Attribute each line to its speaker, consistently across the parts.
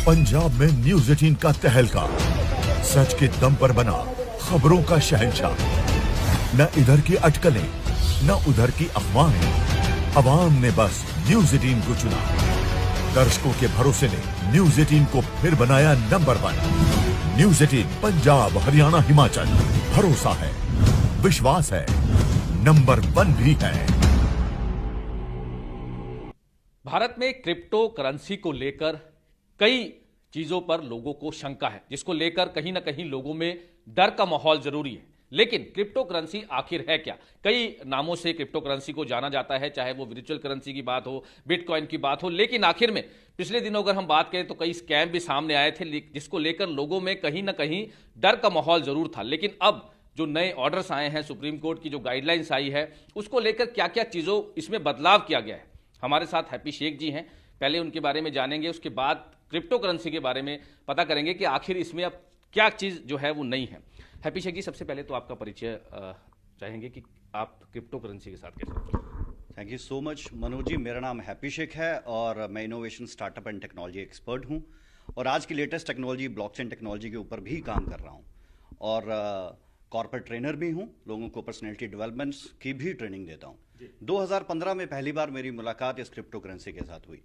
Speaker 1: पंजाब में न्यूज 18 का तहलका, सच के दम पर बना खबरों का शहंशाह। न इधर की अटकलें, न उधर की अफवाहें, अवाम ने बस न्यूज 18 को चुना। दर्शकों के भरोसे ने न्यूज 18 को फिर बनाया नंबर 1। न्यूज 18 पंजाब, हरियाणा, हिमाचल, भरोसा है, विश्वास है, नंबर 1 भी है।
Speaker 2: भारत में क्रिप्टो करेंसी को लेकर कई चीजों पर लोगों को शंका है, जिसको लेकर कहीं ना कहीं लोगों में डर का माहौल जरूरी है। लेकिन क्रिप्टो करेंसी आखिर है क्या? कई नामों से क्रिप्टो करेंसी को जाना जाता है, चाहे वो वर्चुअल करेंसी की बात हो, बिटकॉइन की बात हो। लेकिन आखिर में पिछले दिनों अगर हम बात करें तो कई स्कैम भी सामने आए थे, जिसको लेकर लोगों में कहीं ना कहीं डर का माहौल जरूर था। लेकिन अब जो नए ऑर्डर्स आए हैं, सुप्रीम कोर्ट की जो गाइडलाइंस आई है, उसको लेकर क्या क्या चीजों इसमें बदलाव किया गया है। हमारे साथ हैप्पी शेख जी हैं, पहले उनके बारे में जानेंगे, उसके बाद क्रिप्टो करेंसी के बारे में पता करेंगे कि आखिर इसमें अब क्या चीज जो है वो नई है। हैप्पी शेख जी, सबसे पहले तो आपका परिचय चाहेंगे कि आप क्रिप्टो करेंसी के साथ कैसे।
Speaker 3: Thank you so much Manoj ji. मेरा नाम हैप्पी शेख है और मैं innovation, startup and technology expert हूं और आज की लेटेस्ट टेक्नोलॉजी, ब्लॉकचेन टेक्नोलॉजी के ऊपर भी काम कर रहा हूं और कॉर्पोरेट ट्रेनर भी हूं। लोगों को पर्सनैलिटी डेवलपमेंट्स की भी ट्रेनिंग देता हूं। 2015 में पहली बार मेरी मुलाकात इस क्रिप्टो करेंसी के साथ हुई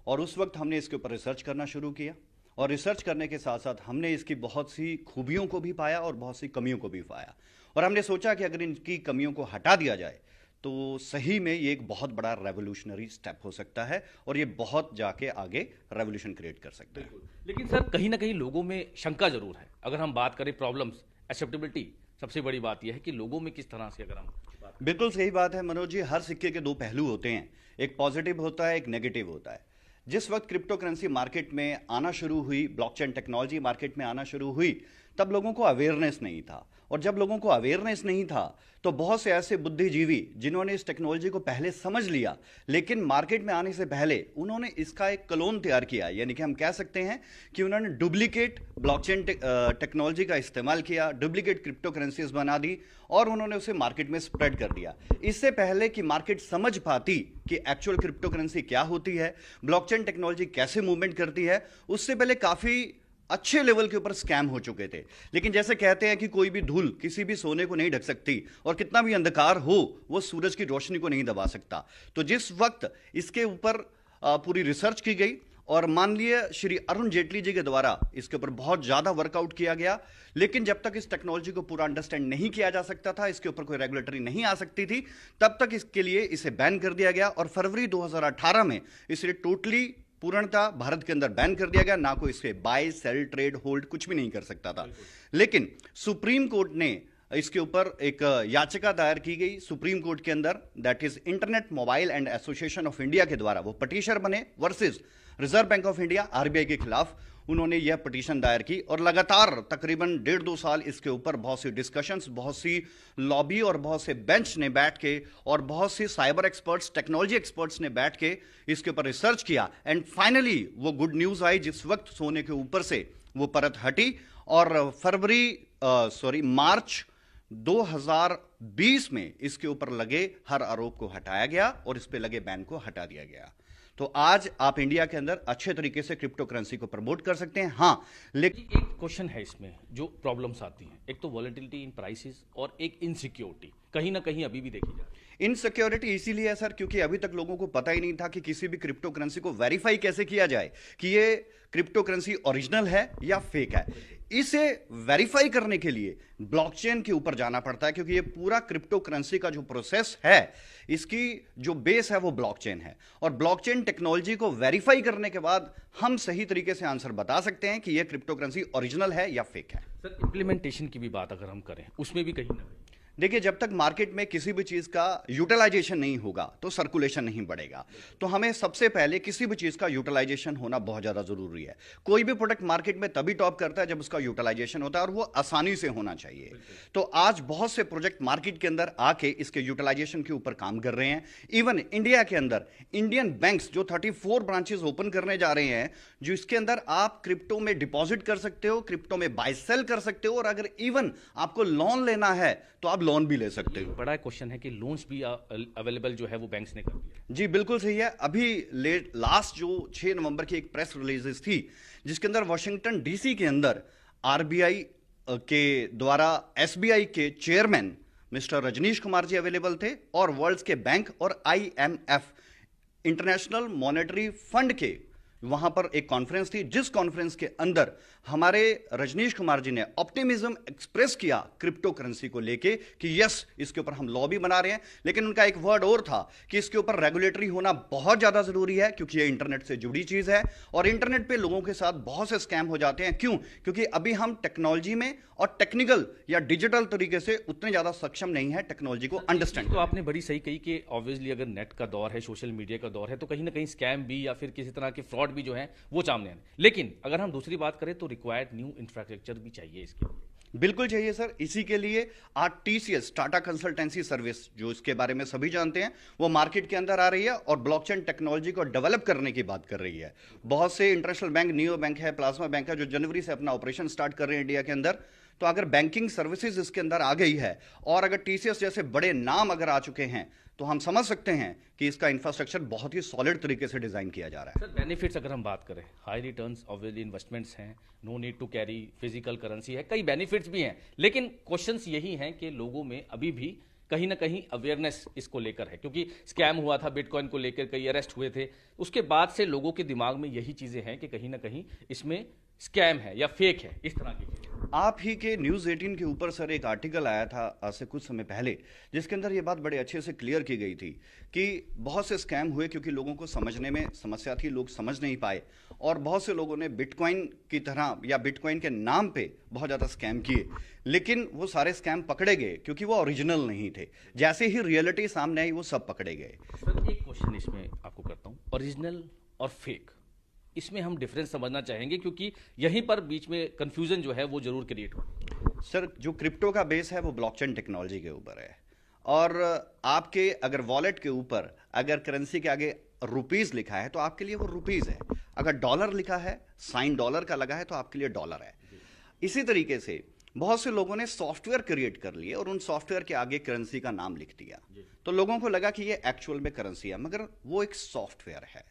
Speaker 3: और उस वक्त हमने इसके ऊपर रिसर्च करना शुरू किया और रिसर्च करने के साथ साथ हमने इसकी बहुत सी खूबियों को भी पाया और बहुत सी कमियों को भी पाया और हमने सोचा कि अगर इनकी कमियों को हटा दिया जाए तो सही में ये एक बहुत बड़ा रेवोल्यूशनरी स्टेप हो सकता है और ये बहुत जाके आगे रेवोल्यूशन क्रिएट कर सकता है।
Speaker 2: लेकिन सर, कहीं ना कहीं लोगों में शंका जरूर है। अगर हम बात करें प्रॉब्लम्स, एक्सेप्टेबिलिटी, सबसे बड़ी बात यह है कि लोगों में किस तरह से, अगर हम
Speaker 3: बिल्कुल सही बात है मनोज जी। हर सिक्के के दो पहलू होते हैं, एक पॉजिटिव होता है, एक नेगेटिव होता है। जिस वक्त क्रिप्टो करेंसी मार्केट में आना शुरू हुई, ब्लॉकचेन टेक्नोलॉजी मार्केट में आना शुरू हुई, तब लोगों को अवेयरनेस नहीं था और जब लोगों को अवेयरनेस नहीं था तो बहुत से ऐसे बुद्धिजीवी जिन्होंने इस टेक्नोलॉजी को पहले समझ लिया लेकिन मार्केट में आने से पहले उन्होंने इसका एक क्लोन तैयार किया, यानी कि हम कह सकते हैं कि उन्होंने डुप्लीकेट ब्लॉकचेन टेक्नोलॉजी का इस्तेमाल किया, डुप्लीकेट क्रिप्टो करेंसीज बना दी और उन्होंने उसे मार्केट में स्प्रेड कर दिया। इससे पहले कि मार्केट समझ पाती कि एक्चुअल क्रिप्टो करेंसी क्या होती है, ब्लॉकचेन टेक्नोलॉजी कैसे मूवमेंट करती है, उससे पहले काफी अच्छे लेवल के ऊपर स्कैम हो चुके थे। लेकिन जैसे कहते हैं कि कोई भी धूल किसी भी सोने को नहीं ढक सकती और कितना भी अंधकार हो वो सूरज की रोशनी को नहीं दबा सकता। तो जिस वक्त इसके ऊपर पूरी रिसर्च की गई और माननीय श्री अरुण जेटली जी के द्वारा इसके ऊपर बहुत ज्यादा वर्कआउट किया गया, लेकिन जब तक इस टेक्नोलॉजी को पूरा अंडरस्टैंड नहीं किया जा सकता था, इसके ऊपर कोई रेगुलेटरी नहीं आ सकती थी, तब तक इसके लिए इसे बैन कर दिया गया और फरवरी 2018 में इसे टोटली पूर्णतः भारत के अंदर बैन कर दिया गया। ना कोई इसके बाय, सेल, ट्रेड, होल्ड कुछ भी नहीं कर सकता था। लेकिन सुप्रीम कोर्ट ने इसके ऊपर एक याचिका दायर की गई सुप्रीम कोर्ट के अंदर, that is internet mobile and association of India के द्वारा। वो पटिशनर बने versus reserve bank of India, RBI के खिलाफ उन्होंने यह पिटीशन दायर की और लगातार तकरीबन 1.5-2 साल इसके ऊपर बहुत सी डिस्कशंस, बहुत सी लॉबी और बहुत से बेंच ने बैठ के और बहुत सी साइबर एक्सपर्ट्स, टेक्नोलॉजी एक्सपर्ट्स ने बैठ के इसके ऊपर रिसर्च किया एंड फाइनली वो गुड न्यूज आई जिस वक्त सोने के ऊपर से वो परत हटी और मार्च 2020 में इसके ऊपर लगे हर आरोप को हटाया गया और इस पे लगे बैन को हटा दिया गया। तो आज आप इंडिया के अंदर अच्छे तरीके से क्रिप्टो करेंसी को प्रमोट कर सकते हैं। हाँ, लेकिन
Speaker 2: एक क्वेश्चन है इसमें जो प्रॉब्लम्स आती हैं, एक तो वॉलेटिलिटी इन प्राइसेस और एक इनसिक्योरिटी कहीं ना कहीं अभी भी देखी जाती है।
Speaker 3: इनसिक्योरिटी इसीलिए है सर क्योंकि अभी तक लोगों को पता ही नहीं था कि किसी भी क्रिप्टो करेंसी को वेरीफाई कैसे किया जाए कि ये क्रिप्टो करेंसी ओरिजिनल है या फेक है। इसे वेरीफाई करने के लिए ब्लॉकचेन के ऊपर जाना पड़ता है क्योंकि ये पूरा क्रिप्टो करेंसी का जो प्रोसेस है, इसकी जो बेस है वो ब्लॉकचेन है और ब्लॉकचेन टेक्नोलॉजी को वेरीफाई करने के बाद हम सही तरीके से आंसर बता सकते हैं कि ये क्रिप्टो करेंसी ओरिजिनल है या फेक है।
Speaker 2: सर, इंप्लीमेंटेशन की भी बात अगर हम करें, उसमें भी कहीं ना कहीं
Speaker 3: देखिए, जब तक मार्केट में किसी भी चीज का यूटिलाइजेशन नहीं होगा तो सर्कुलेशन नहीं बढ़ेगा। तो हमें सबसे पहले किसी भी चीज का यूटिलाइजेशन होना बहुत ज्यादा जरूरी है। कोई भी प्रोडक्ट मार्केट में तभी टॉप करता है जब उसका यूटिलाइजेशन होता है और वो आसानी से होना चाहिए। तो आज बहुत से प्रोजेक्ट मार्केट के अंदर आके इसके यूटिलाइजेशन के ऊपर काम कर रहे हैं। इवन इंडिया के अंदर इंडियन बैंक्स जो 34 ब्रांचेस ओपन करने जा रहे हैं, जो इसके अंदर आप क्रिप्टो में डिपॉजिट कर सकते हो, क्रिप्टो में बाय सेल कर सकते हो और अगर इवन आपको लोन लेना है तो आप लोन भी ले सकते हो।
Speaker 2: बड़ा क्वेश्चन है कि लोन्स भी अवेलेबल जो है वो बैंक्स ने कर दिया।
Speaker 3: जी बिल्कुल सही है। अभी लास्ट जो 6 नवंबर की एक प्रेस रिलीज थी जिसके अंदर वाशिंगटन डीसी के अंदर आरबीआई के द्वारा एसबीआई के chairman mister Rajneesh Kumar ji available थे और वर्ल्ड के बैंक और आईएमएफ इंटरनेशनल मॉनेटरी फंड के वहां पर एक कॉन्फ्रेंस थी, जिस कॉन्फ्रेंस के अंदर हमारे रजनीश कुमार जी ने ऑप्टिमिज्म एक्सप्रेस किया क्रिप्टो करेंसी को लेके कि यस इसके ऊपर हम लॉ भी बना रहे हैं, लेकिन उनका एक वर्ड और था कि इसके ऊपर रेगुलेटरी होना बहुत ज्यादा जरूरी है क्योंकि ये इंटरनेट से जुड़ी चीज है और इंटरनेट पे लोगों के साथ बहुत से स्कैम हो जाते हैं। क्यों? क्योंकि अभी हम टेक्नोलॉजी में और टेक्निकल या डिजिटल तरीके से उतने ज्यादा सक्षम नहीं है टेक्नोलॉजी को अंडरस्टैंड।
Speaker 2: तो आपने बड़ी सही कही कि ऑब्वियसली अगर नेट का दौर है, सोशल मीडिया का दौर है, तो कहीं ना कहीं स्कैम भी या फिर किसी तरह के फ्रॉड भी जो है वो सामने आने। लेकिन अगर हम दूसरी बात करें तो रिक्वायर्ड न्यू इंफ्रास्ट्रक्चर भी चाहिए इसके लिए।
Speaker 3: बिल्कुल चाहिए सर। इसी के लिए आज टीसीएस टाटा कंसल्टेंसी सर्विस, जो इसके बारे में सभी जानते हैं, वो मार्केट के अंदर आ रही है और ब्लॉकचेन टेक्नोलॉजी को डेवलप करने की बात कर रही है। बहुत से इंटरनेशनल बैंक, नियो बैंक है, प्लाज्मा बैंक है, जो जनवरी से अपना ऑपरेशन स्टार्ट कर रहे हैं इंडिया के अंदर। तो अगर बैंकिंग सर्विसेज इसके अंदर आ गई है और अगर टीसीएस जैसे बड़े नाम अगर आ चुके हैं तो हम समझ सकते हैं कि इसका इंफ्रास्ट्रक्चर बहुत ही सॉलिड तरीके से डिजाइन किया जा रहा है।
Speaker 2: सर बेनिफिट्स अगर हम बात करें, हाई रिटर्न्स ऑब्वियसली इन्वेस्टमेंट्स हैं, no need to carry physical currency है, कई बेनिफिट्स भी हैं, लेकिन क्वेश्चंस यही हैं कि लोगों में अभी भी कहीं ना कहीं अवेयरनेस इसको लेकर है, क्योंकि स्कैम हुआ था बिटकॉइन को लेकर, कई अरेस्ट हुए थे, उसके बाद से लोगों के दिमाग में यही चीजें हैं कि कहीं ना कहीं इसमें स्कैम है या फेक है, इस तरह की चीजें।
Speaker 3: आप ही के न्यूज़ 18 के ऊपर सर एक आर्टिकल आया था आज से कुछ समय पहले, जिसके अंदर ये बात बड़े अच्छे से क्लियर की गई थी कि बहुत से स्कैम हुए क्योंकि लोगों को समझने में समस्या थी, लोग समझ नहीं पाए और बहुत से लोगों ने बिटकॉइन की तरह या बिटकॉइन के नाम पे बहुत ज़्यादा स्कैम किए, लेकिन वो सारे स्कैम पकड़े गए क्योंकि वो ओरिजिनल नहीं थे। जैसे ही रियलिटी सामने आई वो सब पकड़े गए।
Speaker 2: सर एक क्वेश्चन इसमें आपको करता हूँ, ओरिजिनल और फेक, इसमें हम डिफरेंस समझना चाहेंगे क्योंकि यहीं पर बीच में कंफ्यूजन जो है वो जरूर क्रिएट हो।
Speaker 3: सर जो क्रिप्टो का बेस है वो ब्लॉकचेन टेक्नोलॉजी के ऊपर है और आपके अगर वॉलेट के ऊपर अगर करेंसी के आगे रुपीस लिखा है तो आपके लिए वो रुपीस है, अगर डॉलर लिखा है, साइन डॉलर का लगा है तो आपके लिए डॉलर है। इसी तरीके से बहुत से लोगों ने सॉफ्टवेयर क्रिएट कर लिए और उन सॉफ्टवेयर के आगे करेंसी का नाम लिख दिया, तो लोगों को लगा कि ये एक्चुअल में करेंसी है, मगर वो एक सॉफ्टवेयर है।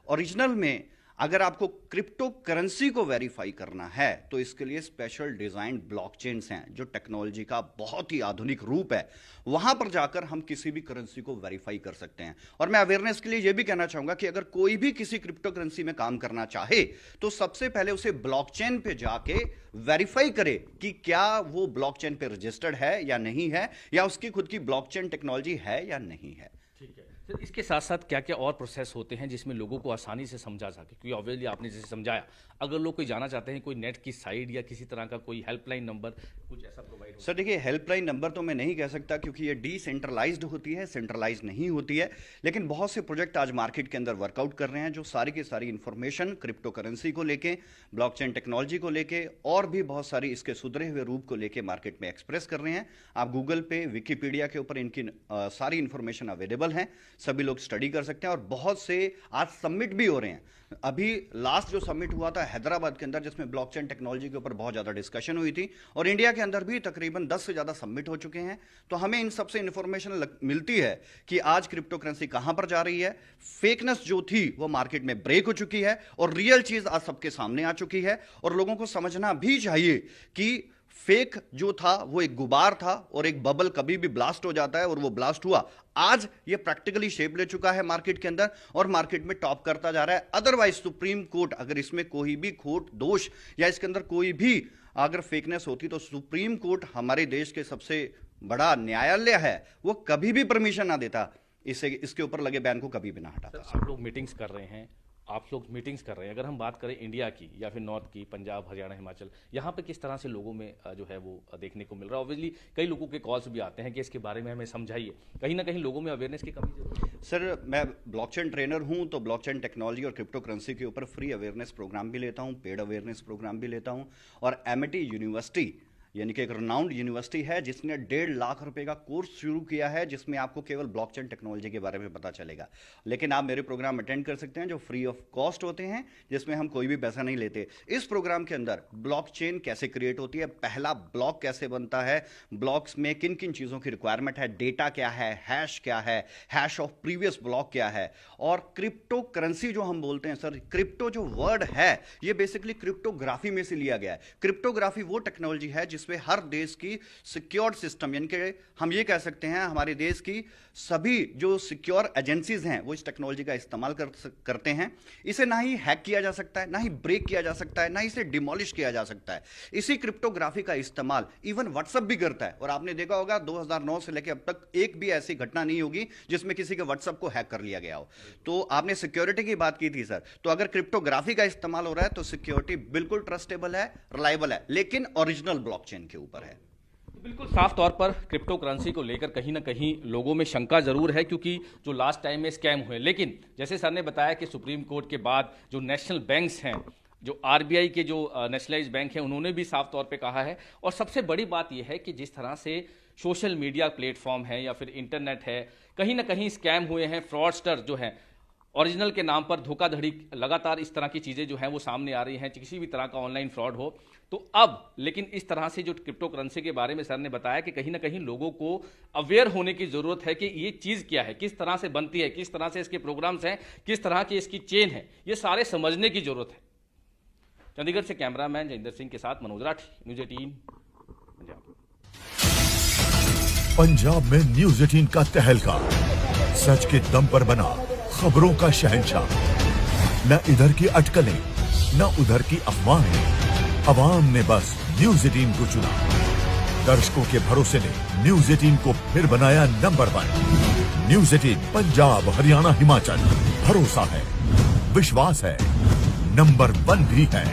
Speaker 3: ओरिजिनल में अगर आपको क्रिप्टो करेंसी को वेरीफाई करना है तो इसके लिए स्पेशल डिजाइन ब्लॉकचेन्स हैं जो टेक्नोलॉजी का बहुत ही आधुनिक रूप है। वहां पर जाकर हम किसी भी करेंसी को वेरीफाई कर सकते हैं। और मैं अवेयरनेस के लिए यह भी कहना चाहूंगा कि अगर कोई भी किसी क्रिप्टो करेंसी में काम करना चाहे तो सबसे पहले उसे ब्लॉकचेन पे जाके वेरीफाई करे कि क्या वो ब्लॉकचेन पे रजिस्टर्ड है या नहीं है, या उसकी खुद की ब्लॉकचेन टेक्नोलॉजी है या नहीं है।
Speaker 2: ठीक है सर, इसके साथ साथ क्या क्या और प्रोसेस होते हैं जिसमें लोगों को आसानी से समझा सके, क्योंकि ऑब्वियसली आपने जैसे समझाया, अगर लोग कोई जाना चाहते हैं कोई नेट की साइट या किसी तरह का कोई हेल्पलाइन नंबर कुछ ऐसा प्रोवाइड हो?
Speaker 3: सर देखिए, हेल्पलाइन नंबर तो मैं नहीं कह सकता क्योंकि ये डिसेंट्रलाइज्ड होती है, सेंट्रलाइज्ड नहीं होती है, लेकिन बहुत से प्रोजेक्ट आज मार्केट के अंदर वर्कआउट कर रहे हैं जो सारी की सारी इंफॉर्मेशन क्रिप्टो करेंसी को लेके, ब्लॉकचेन टेक्नोलॉजी को लेके और भी बहुत सारी इसके सुधरे हुए रूप को लेके मार्केट में एक्सप्रेस कर रहे हैं। आप गूगल पे, विकिपीडिया के ऊपर इनकी सारी इंफॉर्मेशन अवेलेबल है, सभी लोग स्टडी कर सकते हैं और बहुत से आज सबमिट भी हो रहे हैं। अभी लास्ट जो सबमिट हुआ था हैदराबाद के अंदर जिसमें ब्लॉकचेन टेक्नोलॉजी के ऊपर बहुत ज्यादा डिस्कशन हुई थी, और इंडिया के अंदर भी तकरीबन 10 से ज्यादा सबमिट हो चुके हैं। तो हमें इन सबसे इंफॉर्मेशन मिलती है कि आज क्रिप्टो करेंसी कहां पर जा रही है, फेकनेस जो थी वो मार्केट में ब्रेक हो चुकी है और रियल चीज आज सबके सामने आ चुकी है। और लोगों को समझना भी चाहिए कि फेक जो था वो एक गुबार था और एक बबल कभी भी ब्लास्ट हो जाता है, और वो ब्लास्ट हुआ। आज ये प्रैक्टिकली शेप ले चुका है मार्केट के अंदर और मार्केट में टॉप करता जा रहा है। अदरवाइज सुप्रीम कोर्ट अगर इसमें कोई भी खोट, दोष या इसके अंदर कोई भी अगर फेकनेस होती तो सुप्रीम कोर्ट हमारे देश के सबसे बड़ा न्यायालय है, वो कभी भी परमिशन ना देता, इसके ऊपर लगे बैन को कभी भी ना हटाता।
Speaker 2: आप लोग मीटिंग्स कर रहे हैं, अगर हम बात करें इंडिया की या फिर नॉर्थ की, पंजाब, हरियाणा, हिमाचल, यहाँ पे किस तरह से लोगों में जो है वो देखने को मिल रहा है? ऑब्वियसली कई लोगों के कॉल्स भी आते हैं कि इसके बारे में हमें समझाइए, कहीं ना कहीं लोगों में अवेयरनेस की कमी जरूर है।
Speaker 3: सर मैं ब्लॉकचेन ट्रेनर हूं, तो ब्लॉकचेन टेक्नोलॉजी और क्रिप्टो करेंसी के ऊपर फ्री अवेयरनेस प्रोग्राम भी लेता हूं, पेड अवेयरनेस प्रोग्राम भी लेता हूं, और एमिटी यूनिवर्सिटी यानी कि एक रनाउंड यूनिवर्सिटी है जिसने 1.5 लाख रुपए का कोर्स शुरू किया है, जिसमें आपको केवल ब्लॉकचेन टेक्नोलॉजी के बारे में पता चलेगा। लेकिन आप मेरे प्रोग्राम अटेंड कर सकते हैं जो फ्री ऑफ कॉस्ट होते हैं, जिसमें हम कोई भी पैसा नहीं लेते। इस प्रोग्राम के अंदर ब्लॉकचेन कैसे क्रिएट होती है, पहला ब्लॉक कैसे बनता है, ब्लॉक्स में किन किन चीजों की रिक्वायरमेंट है, डेटा क्या है, हैश क्या है, हैश ऑफ प्रीवियस ब्लॉक क्या है, और क्रिप्टो करेंसी जो हम बोलते हैं सर, क्रिप्टो जो वर्ड है ये बेसिकली क्रिप्टोग्राफी में से लिया गया है। क्रिप्टोग्राफी वो टेक्नोलॉजी है जिसमें हर देश की सिक्योर्ड सिस्टम, यानी कि हम ये कह सकते हैं हमारे देश की सभी जो सिक्योर एजेंसीज हैं वो इस टेक्नोलॉजी का इस्तेमाल करते हैं। इसे ना ही हैक किया जा सकता है, ना ही ब्रेक किया जा सकता है, ना ही इसे डिमोलिश किया जा सकता है। इसी क्रिप्टोग्राफी का इस्तेमाल इवन व्हाट्सएप भी करता है। और आपने देखा होगा 2009 से लेकर अब तक एक भी ऐसी घटना नहीं होगी जिसमें किसी के व्हाट्सएप को हैक कर लिया गया हो। तो आपने सिक्योरिटी की बात की थी सर, तो अगर क्रिप्टोग्राफी का इस्तेमाल हो रहा है तो सिक्योरिटी बिल्कुल ट्रस्टेबल है, रिलायबल है, लेकिन ओरिजिनल ब्लॉकचेन के ऊपर है।
Speaker 2: बिल्कुल साफ तौर पर क्रिप्टो करेंसी को लेकर कहीं ना कहीं लोगों में शंका जरूर है, क्योंकि जो लास्ट टाइम में स्कैम हुए, लेकिन जैसे सर ने बताया कि सुप्रीम कोर्ट के बाद जो नेशनल बैंक्स हैं, जो आरबीआई के जो नेशनलाइज बैंक हैं, उन्होंने भी साफ तौर पे कहा है। और सबसे बड़ी बात यह है कि जिस तरह से सोशल मीडिया प्लेटफॉर्म है या फिर इंटरनेट है, कहीं ना कहीं स्कैम हुए हैं, फ्रॉडस्टर जो है ओरिजिनल के नाम पर धोखाधड़ी, लगातार इस तरह की चीज़ें जो हैं वो सामने आ रही हैं, किसी भी तरह का ऑनलाइन फ्रॉड हो। तो अब लेकिन इस तरह से जो क्रिप्टो करेंसी के बारे में सर ने बताया कि कहीं ना कहीं लोगों को अवेयर होने की ज़रूरत है कि ये चीज़ क्या है, किस तरह से बनती है, किस तरह से इसके प्रोग्राम्स हैं, किस तरह की इसकी चेन है, ये सारे समझने की ज़रूरत है। चंडीगढ़ से कैमरामैन जयेंद्र सिंह के साथ मनोज राठी, न्यूज़ 18 पंजाब।
Speaker 1: पंजाब में न्यूज़ 18 का तहलका, सच के दम पर बना खबरों का शहंशाह। न इधर की अटकलें, न उधर की अफवाहें, अवाम ने बस न्यूज़ 18 को चुना। दर्शकों के भरोसे ने न्यूज़ 18 को फिर बनाया नंबर 1। न्यूज़ 18 पंजाब, हरियाणा, हिमाचल, भरोसा है, विश्वास है, नंबर 1 भी है।